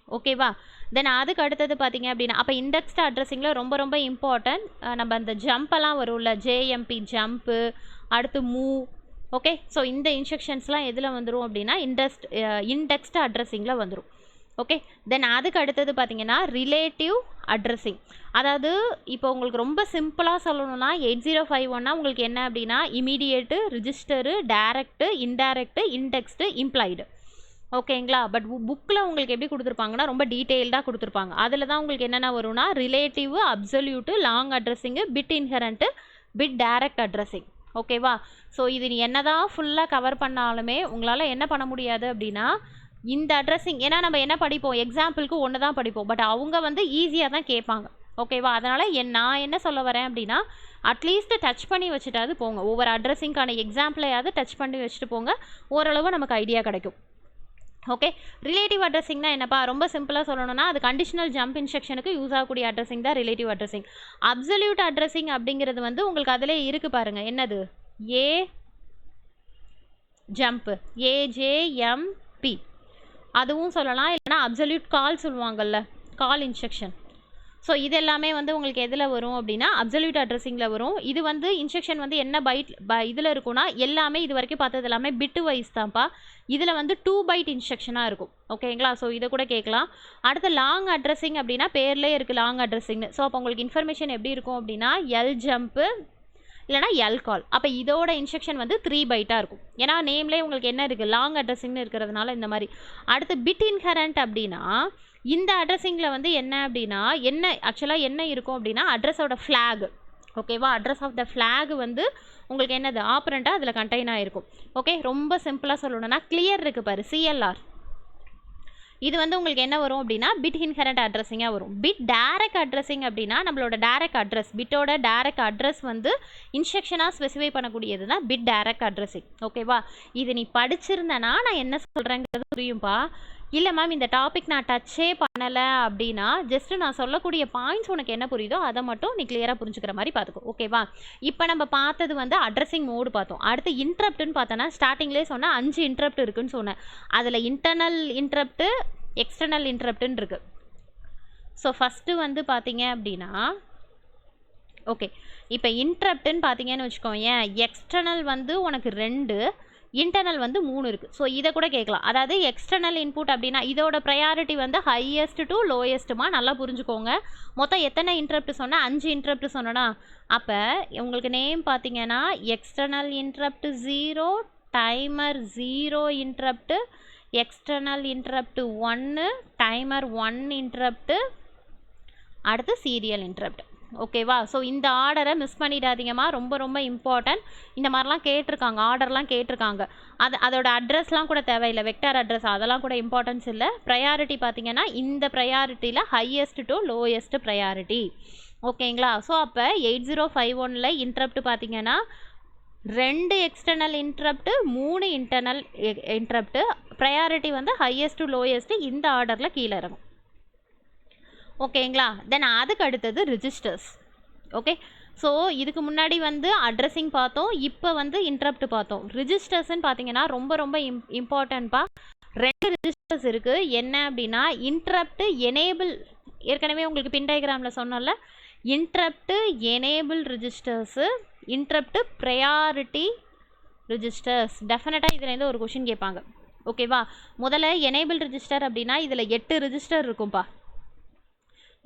ஓகேவா. தென் அதுக்கு அடுத்தது பார்த்தீங்க அப்படின்னா அப்போ இண்டெக்ஸ்டு அட்ரஸிங்கில் ரொம்ப ரொம்ப இம்பார்ட்டன்ட் நம்ம அந்த ஜம்பெல்லாம் வரும்ல, ஜேஎம்பி ஜம்ப்பு, அடுத்து மூவ். ஓகே, ஸோ இந்த இன்ஸ்ட்ரக்ஷன்ஸ்லாம் எதில் வந்துடும் அப்படின்னா இண்டெக்ஸ்டு அட்ரஸிங்கில் வந்துடும். ஓகே, தென் அதுக்கு அடுத்தது பார்த்தீங்கன்னா ரிலேட்டிவ் அட்ரஸிங். அதாவது இப்போ உங்களுக்கு ரொம்ப சிம்பிளாக சொல்லணும்னா 8051னா உங்களுக்கு என்ன அப்படின்னா இமீடியேட்டு, ரிஜிஸ்டரு, டைரக்டு, இன்டைரக்டு, இண்டெக்ஸ்டு, இம்ப்ளாய்டு. ஓகேங்களா. பட் புக்கில் உங்களுக்கு எப்படி கொடுத்துருப்பாங்கன்னா ரொம்ப டீட்டெயில்டாக கொடுத்துருப்பாங்க. அதில் தான் உங்களுக்கு என்னென்ன வரும்னா relative, absolute, long addressing, bit inherent, bit direct addressing. ஓகேவா. ஸோ இது நீ என்ன தான் ஃபுல்லாக கவர் பண்ணாலுமே உங்களால் என்ன பண்ண முடியாது அப்படின்னா இந்த அட்ரஸிங், ஏன்னா நம்ம என்ன படிப்போம், எக்ஸாம்பிளுக்கு ஒன்று தான் படிப்போம். பட் அவங்க வந்து ஈஸியாக தான் கேட்பாங்க. ஓகேவா. அதனால் நான் என்ன சொல்ல வரேன் அப்படின்னா அட்லீஸ்ட் டச் பண்ணி வச்சுட்டாது போங்க. ஒவ்வொரு அட்ரஸிங்கான எக்ஸாம்பிளையாவது டச் பண்ணி வச்சுட்டு போங்க. ஓரளவு நமக்கு ஐடியா கிடைக்கும். ஓகே, ரிலேட்டிவ் அட்ரஸிங்னா என்னப்பா? ரொம்ப சிம்பிளாக சொல்லணும்னா அது கண்டிஷனல் ஜம்ப் இன்ஸ்ட்ரக்ஷனுக்கு யூஸ் ஆகக்கூடிய அட்ரஸிங் தான் ரிலேட்டிவ் அட்ரஸிங். அப்சல்யூட் அட்ரஸிங் அப்படிங்கிறது வந்து உங்களுக்கு அதிலே இருக்குது பாருங்கள், என்னது? ஏ ஜம்ப்பு, ஏஜேஎம்பி அதுவும் சொல்லலாம். இல்லைனா அப்சல்யூட் கால் சொல்லுவாங்கள்ல, கால் இன்ஸ்ட்ரக்ஷன். ஸோ இது எல்லாமே வந்து உங்களுக்கு எதில் வரும் அப்படின்னா அப்சல்யூட் அட்ரஸிங்கில் வரும். இது வந்து இன்ஸ்ட்ரக்ஷன் வந்து என்ன இதில் இருக்குன்னா எல்லாமே இது வரைக்கும் பார்த்தது எல்லாமே பிட்டு வைஸ் தான்ப்பா. இதில் வந்து 2 பைட் இன்ஸ்ட்ரக்ஷனாக இருக்கும். ஓகேங்களா? ஸோ இதை கூட கேட்கலாம். அடுத்து லாங் அட்ரஸிங் அப்படின்னா பேர்லேயே இருக்குது லாங் அட்ரஸிங்னு. ஸோ அப்போ உங்களுக்கு இன்ஃபர்மேஷன் எப்படி இருக்கும் அப்படின்னா எல் ஜம்ப்பு இல்லைனா எல் கால். அப்போ இதோட இன்ஸ்ட்ரக்ஷன் வந்து 3 பைட்டாக இருக்கும். ஏன்னா நேம்லேயே உங்களுக்கு என்ன இருக்குது, லாங் அட்ரஸிங்னு இருக்கிறதுனால இந்த மாதிரி. அடுத்து பிட் இன்ஹரண்ட் அப்படின்னா இந்த அட்ரஸிங்கில் வந்து என்ன அப்படின்னா ஆக்சுவலாக என்ன இருக்கும் அப்படின்னா அட்ரஸோட ஃப்ளாக். ஓகேவா? அட்ரஸ் ஆஃப் த ஃப்ளாக் வந்து உங்களுக்கு என்னது ஆப்ரண்ட்டாக அதில் கண்டெயின் ஆகிருக்கும். ஓகே, ரொம்ப சிம்பிளாக சொல்லணும்னா கிளியர் இருக்குது பாரு, சிஎல்ஆர். இது வந்து உங்களுக்கு என்ன வரும் அப்படின்னா பிட் இன்ஹரண்ட் அட்ரஸிங்காக வரும். பிட் டைரக்ட் அட்ரஸிங் அப்படின்னா நம்மளோட டைரக்ட் அட்ரஸ், பிட்டோட டைரக்ட் அட்ரஸ் வந்து இன்ஸ்ட்ரக்ஷனாக ஸ்பெசிஃபை பண்ணக்கூடியது தான் பிட் டைரக்ட் அட்ரஸிங். ஓகேவா? இது நீ படிச்சிருந்தேன்னா நான் என்ன சொல்கிறேங்கிறது புரியும்பா. இல்லை மேம் இந்த டாபிக் நான் டச்சே பண்ணலை அப்படின்னா ஜஸ்ட்டு நான் சொல்லக்கூடிய பாயிண்ட்ஸ் உனக்கு என்ன புரியுதோ அதை மட்டும் நீ கிளியராக புரிஞ்சுக்கிற மாதிரி பார்த்துக்கோ. ஓகேவா? இப்போ நம்ம பார்த்தது வந்து அட்ரஸிங் மோடு பார்த்தோம். அடுத்து இன்ட்ரப்ட்னு பார்த்தோன்னா ஸ்டார்டிங்லேயே சொன்னால் 5 இன்ட்ரப்ட் இருக்குன்னு சொன்னேன். அதில் இன்டர்னல் இன்ட்ரப்ட்டு, எக்ஸ்டர்னல் இன்ட்ரப்ட்டுன்னு இருக்குது. ஸோ ஃபஸ்ட்டு வந்து பார்த்தீங்க அப்படின்னா ஓகே, இப்போ இன்ட்ரப்ட்டுன்னு பார்த்தீங்கன்னு வச்சுக்கோங்க, எக்ஸ்டர்னல் வந்து உனக்கு 2, இன்டர்னல் வந்து 3 இருக்குது. ஸோ இதை கூட கேட்கலாம். அதாவது எக்ஸ்டர்னல் இன்புட் அப்படின்னா இதோட ப்ரையாரிட்டி வந்து ஹையஸ்ட் டு லோயஸ்ட்டுமா, நல்லா புரிஞ்சுக்கோங்க. மொத்தம் எத்தனை இன்ட்ரப்ட் சொன்னால் 5 இன்ட்ரப்ட் சொன்னேன்னா, அப்போ உங்களுக்கு நேம் பார்த்தீங்கன்னா external interrupt 0, timer 0 interrupt, external interrupt 1, timer 1 interrupt, அடுத்து சீரியல் இன்ட்ரப்ட். ஓகேவா? ஸோ இந்த ஆர்டரை மிஸ் பண்ணிடாதீங்கம்மா, ரொம்ப ரொம்ப இம்பார்ட்டன்ட். இந்த மாதிரிலாம் கேட்டிருக்காங்க, ஆர்டர்லாம் கேட்டிருக்காங்க. அதோட அட்ரஸ்லாம் கூட தேவையில்லை, வெக்டார் அட்ரஸ் அதெல்லாம் கூட இம்பார்ட்டன்ஸ் இல்லை. ப்ரையாரிட்டி பார்த்தீங்கன்னா இந்த ப்ரையாரிட்டியில் ஹையஸ்ட் டு லோயஸ்ட் ப்ரையாரிட்டி. ஓகேங்களா? ஸோ அப்போ 8051 இன்ட்ரப்ட் பார்த்தீங்கன்னா 2 external interrupt, 3 internal interrupt. Priority வந்து ஹையஸ்ட் டு லோயஸ்ட் இந்த ஆர்டரில் கீழே இறங்கும். ஓகேங்களா? தென் அதுக்கு அடுத்தது ரிஜிஸ்டர்ஸ். ஓகே, ஸோ இதுக்கு முன்னாடி வந்து அட்ரஸிங் பார்த்தோம், இப்போ வந்து இன்ட்ரப்ட் பார்த்தோம். ரிஜிஸ்டர்ஸ்ன்னு பார்த்தீங்கன்னா ரொம்ப ரொம்ப இம்பார்ட்டன்ட்பா. 2 ரிஜிஸ்டர்ஸ் இருக்குது. என்ன அப்படின்னா இன்ட்ரப்ட் எனேபிள், ஏற்கனவே உங்களுக்கு பின் டயக்ராமில் சொன்னோம்ல, interrupt enable registers, interrupt priority registers. டெஃபினட்டாக இதுலேருந்து ஒரு கொஷின் கேட்பாங்க. ஓகேவா? முதல்ல எனேபிள் ரிஜிஸ்டர் அப்படின்னா இதில் 8 ரிஜிஸ்டர் இருக்கும்பா.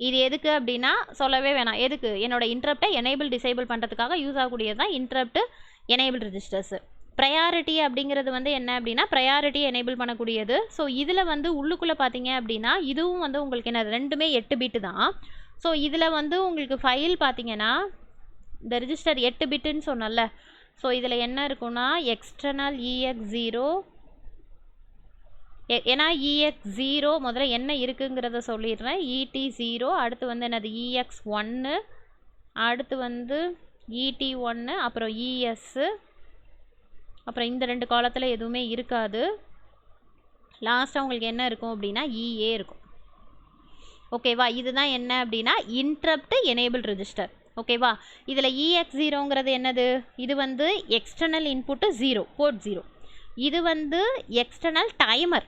இது எதுக்கு அப்படின்னா சொல்லவே வேணாம். எதுக்கு? என்னோட இன்ட்ரப்டை எனேபிள் டிசேபிள் பண்ணுறதுக்காக யூஸ் ஆகக்கூடியது தான் இன்ட்ரப்ட் எனேபிள் ரிஜிஸ்டர்ஸ். ப்ரையாரிட்டி அப்படிங்கிறது வந்து என்ன அப்படின்னா ப்ரையாரிட்டி எனேபிள் பண்ணக்கூடியது. ஸோ இதில் வந்து உள்ளுக்குள்ளே பார்த்தீங்க அப்படின்னா இதுவும் வந்து உங்களுக்கு என்ன, ரெண்டுமே 8 பிட்டு தான். ஸோ இதில் வந்து உங்களுக்கு ஃபைல் பார்த்தீங்கன்னா இந்த ரிஜிஸ்டர் 8 பிட்டுன்னு சொன்னல. ஸோ இதில் என்ன இருக்குன்னா எக்ஸ்டர்னல் EX0, ஏன்னா EX0 முதல்ல என்ன இருக்குங்கிறத சொல்லிடுறேன். ET0, அடுத்து வந்து என்னது EX1, அடுத்து வந்து ET1, அப்புறம் ES, அப்புறம் இந்த 2 காலத்தில் எதுவுமே இருக்காது. லாஸ்ட்டாக உங்களுக்கு என்ன இருக்கும் அப்படின்னா EA இருக்கும். ஓகேவா? இதுதான் என்ன அப்படின்னா இன்ட்ரப்ட் எனேபிள் ரெஜிஸ்டர். ஓகேவா? இதில் EX0ங்கிறது என்னது? இது வந்து எக்ஸ்டர்னல் இன்புட்டு 0, போர்ட் 0. இது வந்து எக்ஸ்டர்னல் டைமர்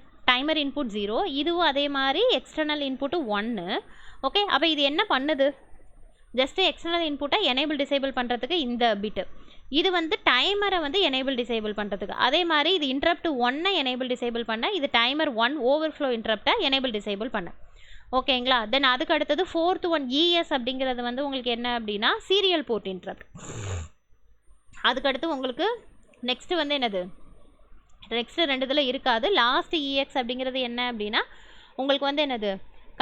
இன்புட் 0. இதுவும் அதே மாதிரி எக்ஸ்டர்னல் இன்புட்டு 1. ஓகே, அப்போ இது என்ன பண்ணுது? ஜஸ்ட்டு எக்ஸ்டர்னல் இன்புட்டை எனேபிள் டிசேபிள் பண்ணுறதுக்கு இந்த பிட்டு. இது வந்து டைமரை வந்து எனேபிள் டிசேபிள் பண்ணுறதுக்கு. அதே மாதிரி இது இன்ட்ரப்ட் 1 எனேபிள் டிசேபிள் பண்ண, இது டைமர் 1 ஓவர்ஃப்ளோ இன்ட்ரப்டை எனேபிள் டிசேபிள் பண்ண. ஓகேங்களா? தென் அதுக்கு அடுத்தது 4th one ES அப்படிங்கிறது வந்து உங்களுக்கு என்ன அப்படின்னா சீரியல் போர்ட் இன்ட்ரப்ட். அதுக்கடுத்து உங்களுக்கு நெக்ஸ்ட்டு வந்து என்னது, நெக்ஸ்ட்டு 2 இதில் இருக்காது. லாஸ்ட் EX அப்படிங்கிறது என்ன அப்படின்னா உங்களுக்கு வந்து என்னது,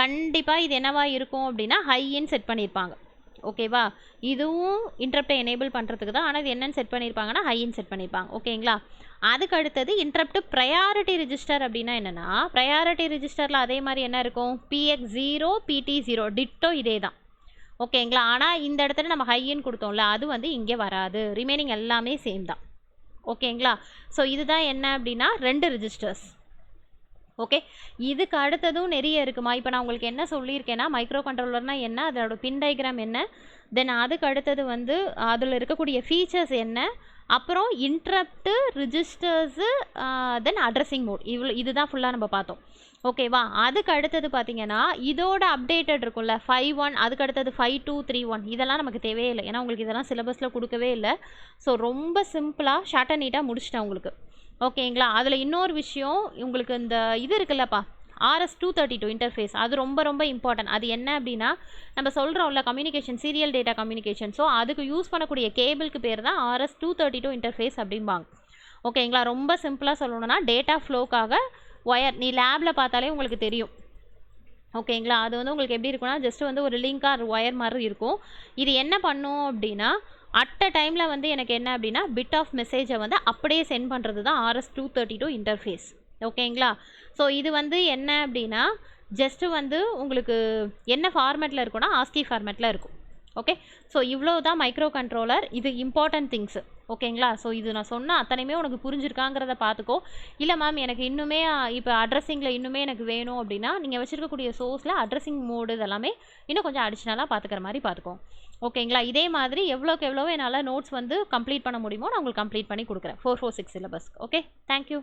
கண்டிப்பாக இது என்னவா இருக்கும் அப்படின்னா ஹைன்னு செட் பண்ணியிருப்பாங்க. ஓகேவா? இதுவும் இன்ட்ரப்டை எனேபிள் பண்ணுறதுக்கு தான். ஆனால் இது என்னன்னு செட் பண்ணியிருப்பாங்கன்னா ஹைன்னு செட் பண்ணியிருப்பாங்க. ஓகேங்களா? அதுக்கு அடுத்தது இன்ட்ரப்ட் ப்ரையாரிட்டி ரிஜிஸ்டர் அப்படின்னா என்னென்னா ப்ரையாரிட்டி ரிஜிஸ்டரில் அதே மாதிரி என்ன இருக்கும், PX0 PT0 டிட்டோ இதே தான். ஓகேங்களா? ஆனால் இந்த இடத்துல நம்ம ஹைன்னு கொடுத்தோம்ல, அது வந்து இங்கே வராது. ரிமைனிங் எல்லாமே சேம் தான். ஓகேங்களா? ஸோ இதுதான் என்ன அப்படின்னா 2 ரிஜிஸ்டர்ஸ். ஓகே. இதுக்கு அடுத்ததும் நிறைய இருக்குமா. இப்போ நான் உங்களுக்கு என்ன சொல்லியிருக்கேன்னா, மைக்ரோ கண்ட்ரோலர்னா என்ன, அதோட பின் டயக்ராம் என்ன, தென் அதுக்கு அடுத்தது வந்து அதில் இருக்கக்கூடிய ஃபீச்சர்ஸ் என்ன, அப்புறம் இன்ட்ரப்ட்டு, ரிஜிஸ்டர்ஸு, தென் அட்ரஸிங் மோட், இதுதான் ஃபுல்லாக நம்ம பார்த்தோம். ஓகேவா. அதுக்கு அடுத்தது பார்த்தீங்கன்னா இதோட அப்டேட்டட் இருக்கும்ல 5.1, அதுக்கு அடுத்தது 5.2, 3.1, இதெல்லாம் நமக்கு தேவையே இல்லை. ஏன்னா உங்களுக்கு இதெல்லாம் சிலபஸில் கொடுக்கவே இல்லை. ஸோ ரொம்ப சிம்பிளாக ஷார்ட் அண்ட் நீட்டாக முடிச்சிட்டேன் உங்களுக்கு. ஓகேங்களா. அதில் இன்னொரு விஷயம் உங்களுக்கு இந்த இது இருக்குல்லப்பா, RS-232 இன்டர்ஃபேஸ், அது ரொம்ப ரொம்ப இம்பார்ட்டன்ட். அது என்ன அப்படின்னா நம்ம சொல்கிறோம்ல communication, serial data communication. So அதுக்கு யூஸ் பண்ணக்கூடிய கேபிளுக்கு பேர் தான் RS-232 இன்டர்ஃபேஸ் அப்படிம்பாங்க. ஓகேங்களா. ரொம்ப சிம்பிளாக சொல்லணும்னா டேட்டா ஃப்ளோக்காக ஒயர், நீ லேபில் பார்த்தாலே உங்களுக்கு தெரியும். ஓகேங்களா. அது வந்து உங்களுக்கு எப்படி இருக்குன்னா ஜஸ்ட் வந்து ஒரு லிங்காக ஒயர் மாதிரி இருக்கும். இது என்ன பண்ணும் அப்படின்னா அட் அ டைமில் வந்து எனக்கு என்ன அப்படின்னா பிட் ஆஃப் மெசேஜை வந்து அப்படியே சென்ட் பண்ணுறது தான் RS-232 இன்டர்ஃபேஸ். ஓகேங்களா. ஸோ இது வந்து என்ன அப்படின்னா ஜஸ்ட்டு வந்து உங்களுக்கு என்ன ஃபார்மேட்டில் இருக்குன்னா ஆஸ்கி ஃபார்மேட்டில் இருக்கும். ஓகே. ஸோ இவ்வளோ தான் மைக்ரோ கண்ட்ரோலர். இது இம்பார்ட்டன்ட் திங்ஸு. ஓகேங்களா. ஸோ இது நான் சொன்ன அத்தனையுமே உனக்கு புரிஞ்சிருக்காங்கிறத பார்த்துக்கோ. இல்லை மேம் எனக்கு இன்னுமே இப்போ அட்ரஸிங்கில் இன்னுமே எனக்கு வேணும் அப்படின்னா நீங்கள் வச்சுருக்கக்கூடிய சோர்ஸில் அட்ரஸிங் மோடு இதெல்லாமே இன்னும் கொஞ்சம் அடிஷ்னலாக பார்த்துக்கிற மாதிரி பார்த்துக்கோ. ஓகேங்களா. இதே மாதிரி எவ்வளோக்கு எவ்வளோ என்னால் நோட்ஸ் வந்து கம்ப்ளீட் பண்ண முடியுமோ நான் உங்களுக்கு கம்ப்ளீட் பண்ணி கொடுக்குறேன் 446 சிலபஸ். ஓகே. தேங்க்யூ.